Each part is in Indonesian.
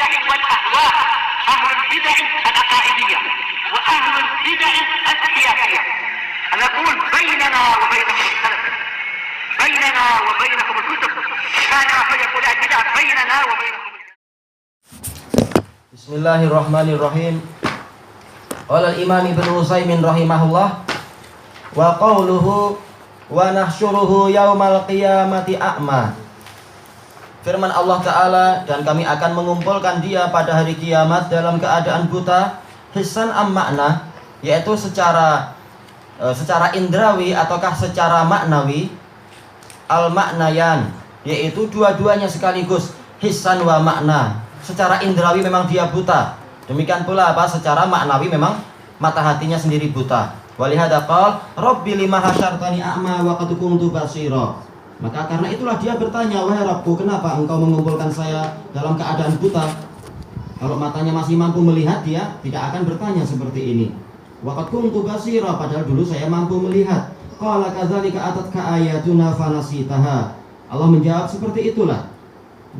البدع والأهواء، أهل البدع العقائدية وأهل البدع السياسية. نقول بيننا وبينكم السلف، بيننا وبينكم الكتب، كان فيقول البدع بيننا وبينكم. Bismillahirrahmanirrahim. Qala al-Imam Ibnu Utsaimin rahimahullah wa qawluhu wa nahsyuruhu yaumal qiyamati a'ma. Firman Allah Ta'ala, dan kami akan mengumpulkan dia pada hari kiamat dalam keadaan buta, hissan am makna, yaitu secara indrawi ataukah secara maknawi. Al-maknayan, yaitu dua-duanya sekaligus, hissan wa makna. Secara indrawi memang dia buta, demikian pula secara maknawi memang mata hatinya sendiri buta. Walihada qala rabbi lima hasyartani a'ma wa qad kuntu basira. Maka karena itulah dia bertanya, wahai Rabbku, kenapa engkau mengumpulkan saya dalam keadaan buta? Kalau matanya masih mampu melihat, dia tidak akan bertanya seperti ini. Wa qad kuntu basira, padahal dulu saya mampu melihat. Qala kadzalika atatka ayatuna fanasitaha. Allah menjawab, seperti itulah.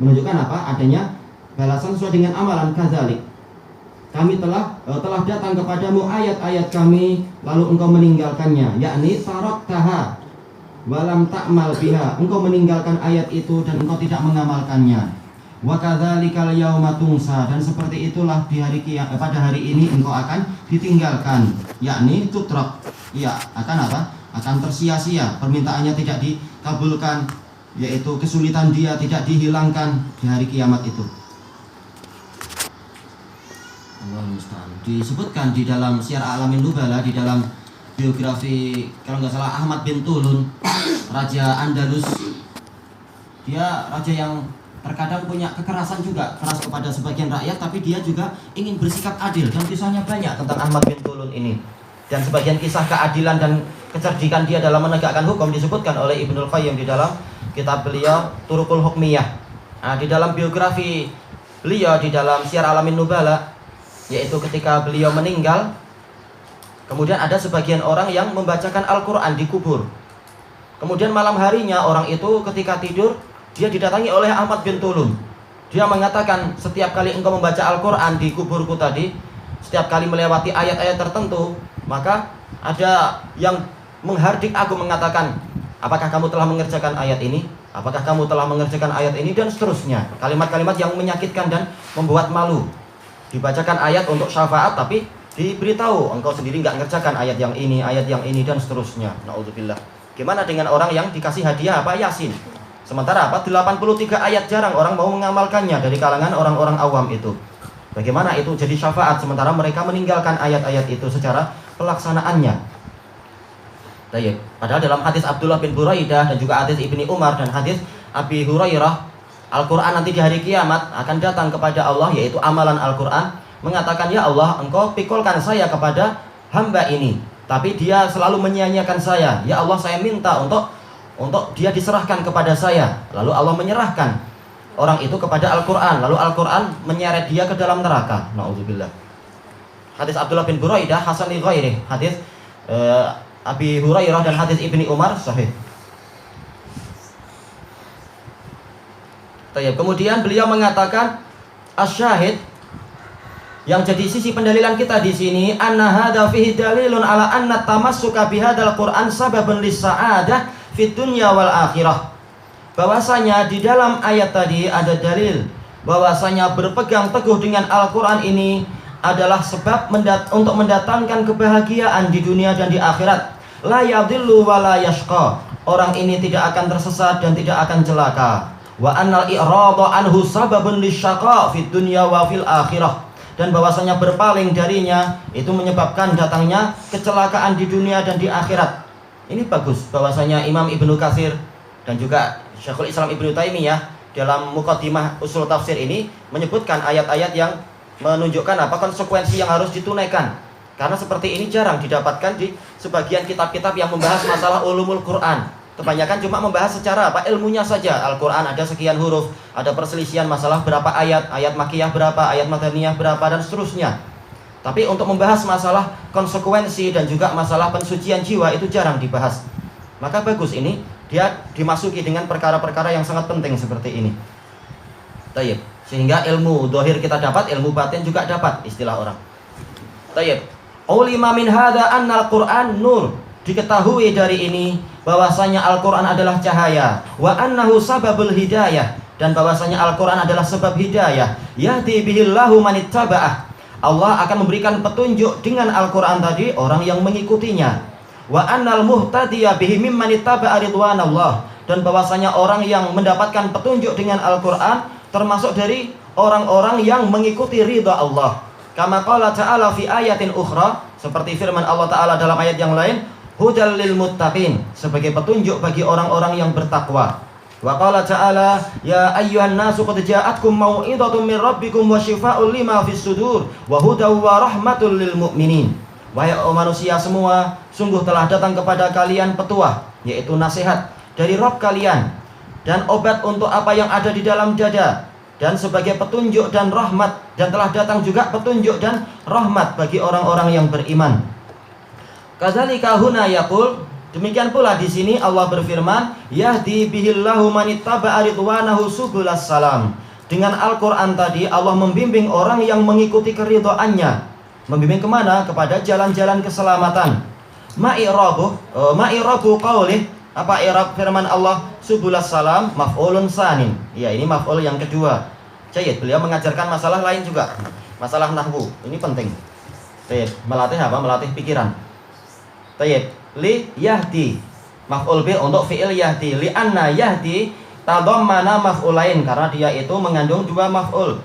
Menunjukkan apa? Adanya balasan sesuai dengan amalan. Kadzalik, kami telah datang kepadamu ayat-ayat kami, lalu engkau meninggalkannya, yakni taraktaha walam ta'mal biha, engkau meninggalkan ayat itu dan engkau tidak mengamalkannya. Wa kadzalikal yauma tungsa, dan seperti itulah di hari pada hari ini engkau akan ditinggalkan, yakni tutrak, ya akan apa? Akan tersia-sia, permintaannya tidak dikabulkan, yaitu kesulitan dia tidak dihilangkan di hari kiamat itu. Allah musta'an. Disebutkan di dalam Syiar A'lamin Nubala, di dalam biografi kalau nggak salah Ahmad bin Tulun, Raja Andalus. Dia raja yang terkadang punya kekerasan juga, keras kepada sebagian rakyat, tapi dia juga ingin bersikap adil, dan kisahnya banyak tentang Ahmad bin Tulun ini. Dan sebagian kisah keadilan dan kecerdikan dia dalam menegakkan hukum disebutkan oleh Ibnul Qayyim di dalam kitab beliau Turuqul Hukmiyah. Nah, di dalam biografi beliau di dalam Syiar A'lamin Nubala, yaitu ketika beliau meninggal, kemudian ada sebagian orang yang membacakan Al-Quran di kubur. Kemudian malam harinya orang itu ketika tidur, dia didatangi oleh Ahmad bin Tulun. Dia mengatakan, setiap kali engkau membaca Al-Quran di kuburku tadi, setiap kali melewati ayat-ayat tertentu, maka ada yang menghardik aku mengatakan, apakah kamu telah mengerjakan ayat ini? Apakah kamu telah mengerjakan ayat ini? Dan seterusnya. Kalimat-kalimat yang menyakitkan dan membuat malu. Dibacakan ayat untuk syafaat, tapi diberitahu engkau sendiri nggak ngerjakan ayat yang ini, dan seterusnya. Na'udzubillah. Gimana dengan orang yang dikasih hadiah Yasin? Sementara 83 ayat jarang orang mau mengamalkannya dari kalangan orang-orang awam itu. Bagaimana itu jadi syafaat sementara mereka meninggalkan ayat-ayat itu secara pelaksanaannya? Baik. Padahal dalam hadis Abdullah bin Buraidah dan juga hadis Ibni Umar dan hadis Abi Hurairah, Al-Quran nanti di hari kiamat akan datang kepada Allah, yaitu amalan Al-Quran, mengatakan, ya Allah, engkau pikulkan saya kepada hamba ini, tapi dia selalu menyia-nyiakan saya. Ya Allah, saya minta untuk dia diserahkan kepada saya. Lalu Allah menyerahkan orang itu kepada Al-Quran, lalu Al-Quran menyeret dia ke dalam neraka. Na'udzubillah. Hadis Abdullah bin Buraidah hasan li ghairi, hadis Abi Hurairah dan hadis Ibni Umar sahih. Kemudian beliau mengatakan, asyahid, yang jadi sisi pendalilan kita di sini, anna hadza fihi dalilun ala anna tamassuka bihadzal Qur'an sababun lis-sa'adah fid dunya wal akhirah. Bahwasanya di dalam ayat tadi ada dalil bahwasanya berpegang teguh dengan Al-Qur'an ini adalah sebab untuk mendatangkan kebahagiaan di dunia dan di akhirat. La yadhillu wa la yashqa. Orang ini tidak akan tersesat dan tidak akan celaka. Wa annal i'rada anhu sababun lisyaqa fid dunya wa fil akhirah. Dan bahwasanya berpaling darinya itu menyebabkan datangnya kecelakaan di dunia dan di akhirat. Ini bagus bahwasanya Imam Ibnu Katsir dan juga Syekhul Islam Ibnu Taimiyah dalam Muqaddimah Ushul Tafsir ini menyebutkan ayat-ayat yang menunjukkan konsekuensi yang harus ditunaikan. Karena seperti ini jarang didapatkan di sebagian kitab-kitab yang membahas masalah ulumul Quran. Kebanyakan cuma membahas secara ilmunya saja. Al-Quran ada sekian huruf, ada perselisihan masalah berapa ayat makiyah berapa, ayat madaniyah berapa, dan seterusnya. Tapi untuk membahas masalah konsekuensi dan juga masalah pensucian jiwa itu jarang dibahas. Maka bagus ini dia dimasuki dengan perkara-perkara yang sangat penting seperti ini. Tayyib. Sehingga ilmu dohir kita dapat, ilmu batin juga dapat, istilah orang. Tayyib. Ulima min hadza annal Qur'an nur. Diketahui dari ini bahwasanya Al-Qur'an adalah cahaya, wa annahu sababul hidayah, dan bahwasanya Al-Qur'an adalah sebab hidayah. Yahdi bihillahu manittaba'ah. Allah akan memberikan petunjuk dengan Al-Qur'an tadi orang yang mengikutinya. Wa annal muhtadiya bihi mimman ittaba'a ridwanallah, dan bahwasanya orang yang mendapatkan petunjuk dengan Al-Qur'an termasuk dari orang-orang yang mengikuti ridha Allah. Kama qala ta'ala fi ayatin ukhra, seperti firman Allah Ta'ala dalam ayat yang lain, hudal lil muttaqin, sebagai petunjuk bagi orang-orang yang bertakwa. Wa qala ta'ala, ya ayyuhan nasu qad ja'atkum mau'izatun min rabbikum wa shifaa'un lima fis sudur wa hudaw wa rahmatul lil mu'minin. Wahai manusia semua, sungguh telah datang kepada kalian petuah, yaitu nasihat dari Rabb kalian, dan obat untuk apa yang ada di dalam dada, dan sebagai petunjuk dan rahmat, dan telah datang juga petunjuk dan rahmat bagi orang-orang yang beriman. Kadzalika huna yaqul, demikian pula di sini Allah berfirman, yahdi bihillahu manittaba'a ridwanahu subulas salam. Dengan Al-Qur'an tadi Allah membimbing orang yang mengikuti keridhaannya. Membimbing kemana? Kepada jalan-jalan keselamatan. Ma'irabu qaulih, apa i'rab firman Allah subulas salam? Maf'ulun sanin. Ya, ini maf'ul yang kedua. Jayid, beliau mengajarkan masalah lain juga, masalah nahwu. Ini penting. Jayid, melatih apa? Melatih pikiran. Jayid, li yahdi, maf'ul bi untuk fi'il yahdi. Li anna yahdi tadammana maf'ulain, karena dia itu mengandung dua maf'ul.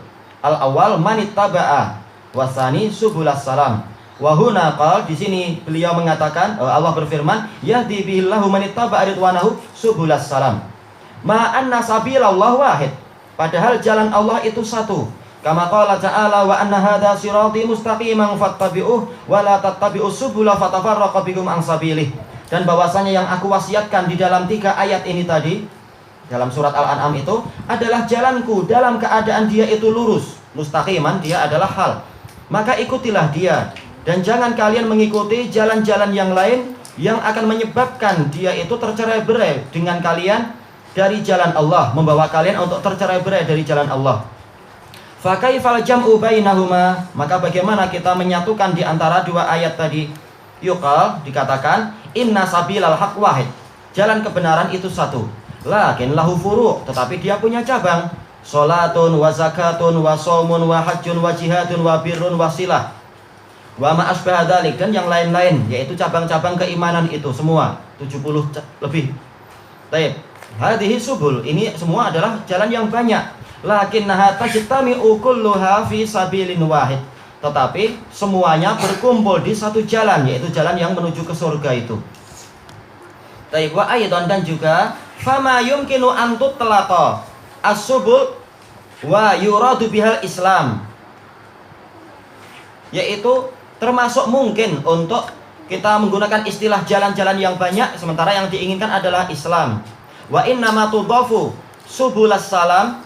Al awal manittaba'a, wasani subulas salam. Wahuna qal, di sini beliau mengatakan, Allah berfirman, yahdi bihillahu manittaba'a ridwanahu subulas salam. Ma anna sabilallah wahid, padahal jalan Allah itu satu. Kama qala ta'ala, wa anna hadza sirati mustaqiman fattabi'uh wa la tattabi'us subula fatafarraqa bikum an sabilih. Dan bahwasanya yang aku wasiatkan di dalam 3 ayat ini tadi, dalam surat Al-An'am itu adalah jalanku dalam keadaan dia itu lurus. Mustaqiman, dia adalah hal. Maka ikutilah dia, dan jangan kalian mengikuti jalan-jalan yang lain yang akan menyebabkan dia itu tercerai-berai dengan kalian dari jalan Allah, membawa kalian untuk tercerai-berai dari jalan Allah. Fa kaifal jam'u bainahuma, maka bagaimana kita menyatukan di antara 2 ayat tadi? Yuqal, dikatakan, inna sabilal haq wahid, jalan kebenaran itu satu. Lakin lahu furu', tetapi dia punya cabang. Salatun wa zakatun wa shaumun wa hajjun wa jihadun wa birrun wa silah wa ma asbaha dzalik, dan yang lain-lain, yaitu cabang-cabang keimanan itu semua 70 lebih. Baik, hadhihi subul, ini semua adalah jalan yang banyak. Lakinnaha tajtami'u kulluha fi sabilin wahid, tetapi semuanya berkumpul di satu jalan, yaitu jalan yang menuju ke surga itu. Baik, wa aidan, dan juga fama yumkinu an tutlaqa as-subul wa yuradu bihal Islam, yaitu termasuk mungkin untuk kita menggunakan istilah jalan-jalan yang banyak sementara yang diinginkan adalah Islam. Wa innama tudafu subulas salam,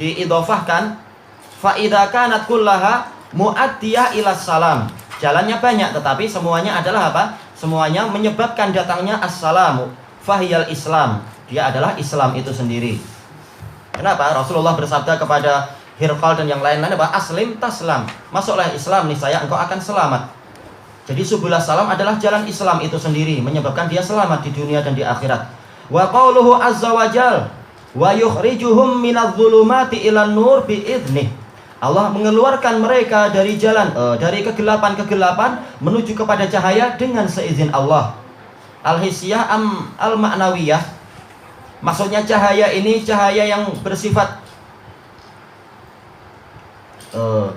diidhofahkan, fa idza kanat kullaha muaddiyah ila salam, jalannya banyak tetapi semuanya adalah apa? Semuanya menyebabkan datangnya as-salamu, fahiyal Islam, dia adalah Islam itu sendiri. Kenapa? Rasulullah bersabda kepada Hirqal dan yang lain-lain apa? Aslim taslam, masuklah Islam niscaya engkau akan selamat. Jadi subulas salam adalah jalan Islam itu sendiri, menyebabkan dia selamat di dunia dan di akhirat. Wa qauluhu azza wa jal, wa yukhrijuhum minadh-dhulumati ilan nur bi'idnih, Allah mengeluarkan mereka dari jalan, dari kegelapan-kegelapan menuju kepada cahaya dengan seizin Allah. Al-hisyah al-ma'nawiyah, maksudnya cahaya ini cahaya yang bersifat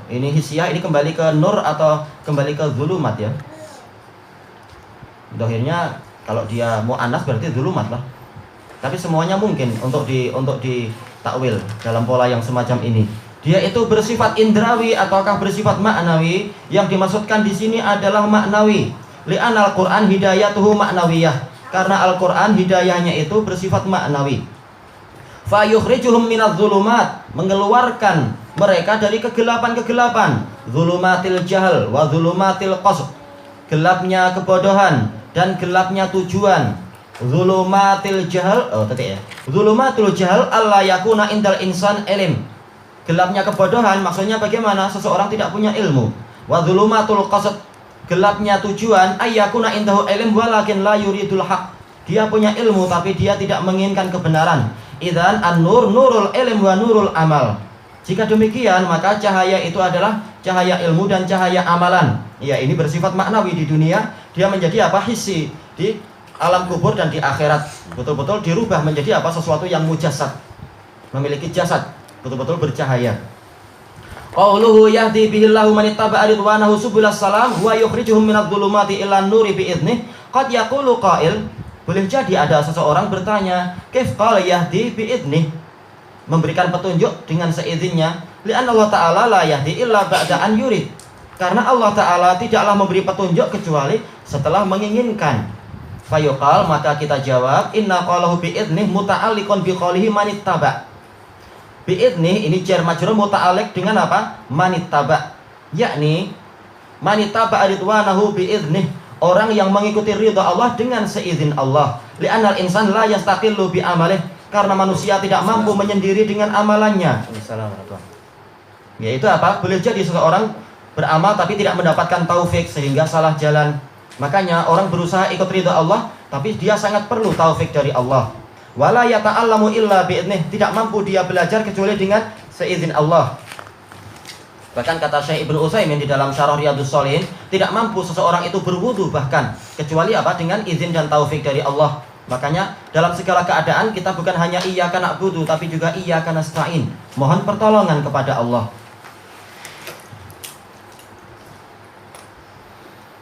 ini hisyah, ini kembali ke nur atau kembali ke zulumat ya. Dohirnya kalau dia mu'annas berarti zulumat lah. Tapi semuanya mungkin untuk ditakwil dalam pola yang semacam ini. Dia itu bersifat indrawi ataukah bersifat maknawi? Yang dimaksudkan di sini adalah maknawi. Li'anal Qur'an hidayatuhu maknawiyah, karena Al-Qur'an hidayahnya itu bersifat maknawi. Fa yukhrijuhum minadh-dhulumat, mengeluarkan mereka dari kegelapan-kegelapan, zulumatil jahl wa zulumatil qasd, gelapnya kebodohan dan gelapnya tujuan. Zulumatil jahl, zulumatul jahl alla yakuna indal insan ilm, Gelapnya kebodohan maksudnya bagaimana? Seseorang tidak punya ilmu. Wa dzulumatul qasad, gelapnya tujuan ayyakuna indahu ilm walakin la yuridul haq. Dia punya ilmu tapi dia tidak menginginkan kebenaran. Idzan an-nur nurul ilm wa nurul amal. Jika demikian maka cahaya itu adalah cahaya ilmu dan cahaya amalan. Ya, ini bersifat maknawi di dunia, dia menjadi apa? Hissi di alam kubur dan di akhirat. Betul-betul dirubah menjadi apa? Sesuatu yang mujassad, memiliki jasad, betul-betul bercahaya. Qauluhu yahdi bihillahu man ittaba'a ridwanahu subulas salam wa yukhrijuhum minadh dhulumati ilan nuri bi'idnih. Qad yaqulu qail, boleh jadi ada seseorang bertanya, kaif qala yahdi bi'idnih, memberikan petunjuk dengan seizinnya. Li'anna Allah Ta'ala la yahdi illa ba'da an yurid, karena Allah Ta'ala tidaklah memberi petunjuk kecuali setelah menginginkan. Fayuqal, maka kita jawab, inna qalahu bi'idnih muta'alliqun biqaulihi manittaba. Bi'idnih ini jar majrur muta'alliq dengan apa? Manittaba, yakni manittaba ridwanahu bi'idnih, orang yang mengikuti ridha Allah dengan seizin Allah. Li'annal insan la yastaqillu bi'amalih, karena manusia tidak mampu menyendiri dengan amalannya. Yaitu apa? Boleh jadi seseorang beramal tapi tidak mendapatkan taufik sehingga salah jalan. Makanya orang berusaha ikut ridha Allah tapi dia sangat perlu taufik dari Allah. Wala yata'allamu illa bi'idnih, tidak mampu dia belajar kecuali dengan seizin Allah. Bahkan kata Syekh Ibnu Utsaimin di dalam Syarah Riyadhus Shalihin, tidak mampu seseorang itu berwudu bahkan kecuali apa? Dengan izin dan taufik dari Allah. Makanya dalam segala keadaan kita bukan hanya iyyaka na'budu tapi juga iyyaka nasta'in, mohon pertolongan kepada Allah.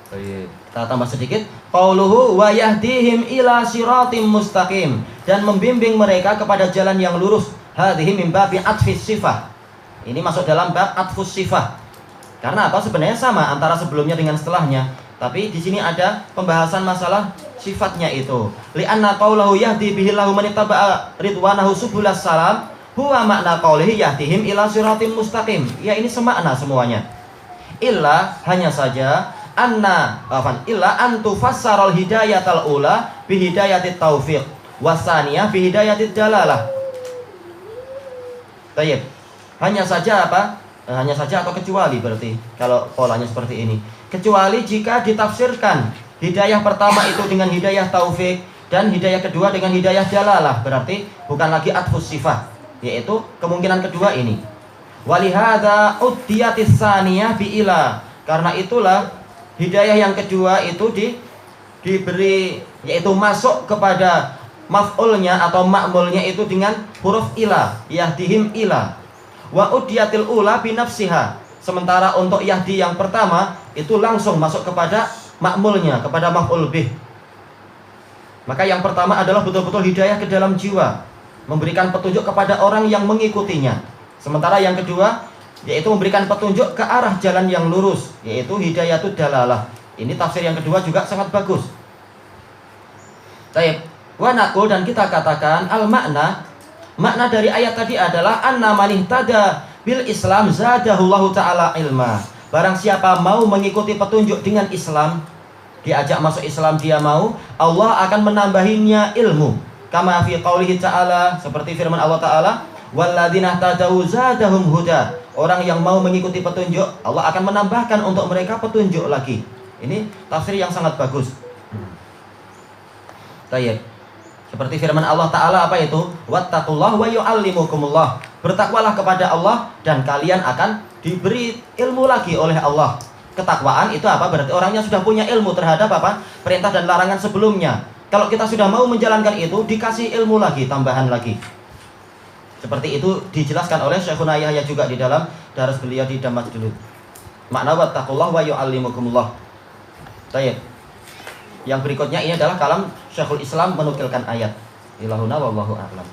Kita tambah sedikit. Qauluhu wa yahdihim ila siratim mustaqim, dan membimbing mereka kepada jalan yang lurus. Hadhihi min babi atfis sifah. Ini masuk dalam bab atfus sifah. Karena apa? Sebenarnya sama antara sebelumnya dengan setelahnya, tapi di sini ada pembahasan masalah sifatnya itu. Li'anna qaulahu yahdi bihillahu man ittaba'a ridwanahu subulas salam huwa makna qaulihi yahdihim ila siratim mustaqim. Ya, ini semakna semuanya. Illa, hanya saja illa antufassarul hidayatal ula bihidayatit taufiq wasaniyah bihidayatit dalalah. Baik. Hanya saja apa? Hanya saja atau kecuali berarti kalau polanya seperti ini. Kecuali jika ditafsirkan hidayah pertama itu dengan hidayah taufik dan hidayah kedua dengan hidayah dalalah, berarti bukan lagi atfus sifah, yaitu kemungkinan kedua ini. Walihada uddiyatis saniyah bi'ila, karena itulah hidayah yang kedua itu diberi, yaitu masuk kepada maf'ulnya atau ma'mulnya itu dengan huruf ila, yahdihim ila. Wa uddiyatil ula binafsiha, sementara untuk yahdi yang pertama itu langsung masuk kepada ma'mulnya, kepada maf'ul bih. Maka yang pertama adalah betul-betul hidayah ke dalam jiwa, memberikan petunjuk kepada orang yang mengikutinya. Sementara yang kedua yaitu memberikan petunjuk ke arah jalan yang lurus, yaitu hidayatud dalalah. Ini tafsir yang kedua juga sangat bagus. Baik, wa naqul, dan kita katakan al makna dari ayat tadi adalah anna man ihtada bil Islam zadahullahu taala ilma. Barang siapa mau mengikuti petunjuk dengan Islam, diajak masuk Islam dia mau, Allah akan menambahinya ilmu. Kama fi qaulihi ta'ala, seperti firman Allah Ta'ala, walladzina tadau zadahum huda. Orang yang mau mengikuti petunjuk, Allah akan menambahkan untuk mereka petunjuk lagi. Ini tafsir yang sangat bagus. Baik. Seperti firman Allah Ta'ala apa itu? Wattaqullah wa yu'allimukumullah. Bertakwalah kepada Allah dan kalian akan diberi ilmu lagi oleh Allah. Ketakwaan itu apa? Berarti orangnya sudah punya ilmu terhadap apa? Perintah dan larangan sebelumnya. Kalau kita sudah mau menjalankan itu, dikasih ilmu lagi, tambahan lagi. Seperti itu dijelaskan oleh Syekhuna Yahya juga di dalam daras beliau di Damasdulud. Makna wattaqullah wa yu'allimukumullah. Baik. Yang berikutnya ini adalah kalam Syekhul Islam menukilkan ayat. Ilahuna wallahu a'lam.